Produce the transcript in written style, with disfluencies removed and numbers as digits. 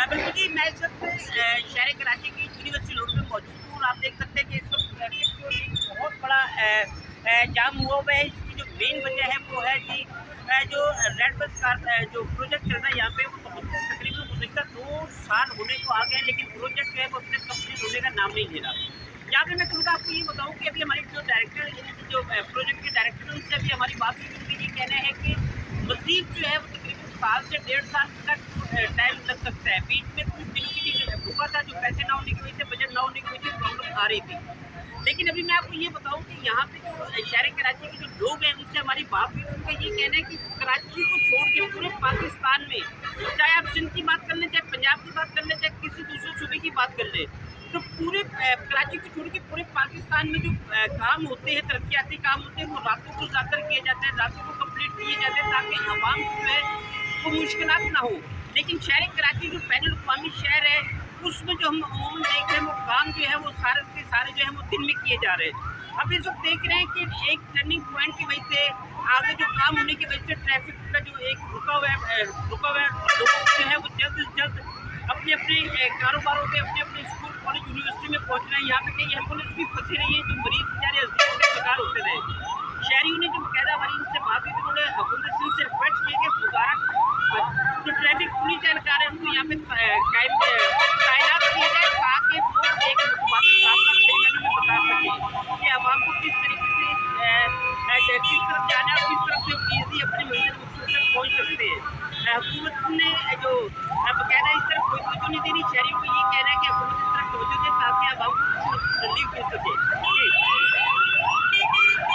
बिल्कुल जी, मैं इस वक्त शहर कराची की यूनिवर्सिटी रोड पे मौजूद हूँ और आप देख सकते हैं कि इस वक्त ट्रैफिक जो एक बहुत बड़ा जाम हुआ हुआ है। इसकी जो मेन वजह है वो है कि जो रेड बस कार जो प्रोजेक्ट चल रहा है यहाँ पे वो तकरीबन गुज़श्ता 2 साल होने को आ गए हैं, लेकिन प्रोजेक्ट जो है वो अपने कंप्लीट होने का नाम नहीं ले रहा। यहाँ पे मैं तुरंत आपको ये बताऊँ कि अभी हमारे जो डायरेक्टर यानी जो प्रोजेक्ट के डायरेक्टर उनसे अभी हमारी बात हुई, उनका ये कहना है कि मज़ीद जो है वो तकरीबन साल से 1.5 साल तक टाइम लग सकता है। बीच में कुछ दिनों के लिए रुका था, जो पैसे ना होने की वजह से, बजट ना होने की वजह से प्रॉब्लम आ रही थी। लेकिन अभी मैं आपको ये बताऊं कि यहाँ पे जो शहर कराची के जो लोग हैं उनसे हमारी बात हुई, उनका ये कहना है कि कराची को छोड़ के पूरे पाकिस्तान में, चाहे आप सिंध की बात कर लें, चाहे पंजाब की बात कर लें, चाहे किसी दूसरे सूबे की बात कर लें, तो पूरे कराची को छोड़ के पूरे पाकिस्तान में जो काम होते हैं, तरक्याती काम होते हैं, वो रातों को ज़्यादा किए जाते हैं, रातों को कम्प्लीट किए जाते हैं ताकि आवाम जो है वो मुश्किलात ना हो। लेकिन शहर कराची जो बैनुल अक़वामी शहर है उसमें जो हम अमूमन देख रहे हैं वो काम जो है वो सारे के सारे जो है वो दिन में किए जा रहे हैं। अब इस वक्त देख रहे हैं कि एक टर्निंग पॉइंट की वजह से आगे जो काम होने की वजह से ट्रैफिक का जो एक रुका हुआ है लोगों को जो है वो जल्द से जल्द अपने अपने कारोबारों पे, अपने अपने स्कूल कॉलेज यूनिवर्सिटी में पहुँच रहे हैं। यहाँ पे कई एम्बुलेंस भी फंसी रही है, जो मरीज बेचारे अजीब का शिकार होते रहे। शहरियों ने जो बाकायदा हमारी इनसे बात की, तो उन्होंने हुकूमत सिंध से रिक्वेस्ट की कि मुबारक जो ट्रैफिक पुलिस एहलकार है उनको यहाँ पे तैनात किया जाए ताकि वो एक मुतबादिल रास्ता सही मैनर में बता सकें कि आवाम को किस तरीके से किस तरफ जाना है और किस तरफ से ईजी अपनी मंजिल मकसूद तक पहुँच सकते हैं। हुकूमत ने जो बाकायदा इस तरफ कोई तवज्जो नहीं दे रही। शहरियों को ये कहना है कि हुकूमत इस तरफ तवज्जो दे ताकि आवाम को रिलीफ मिल सके।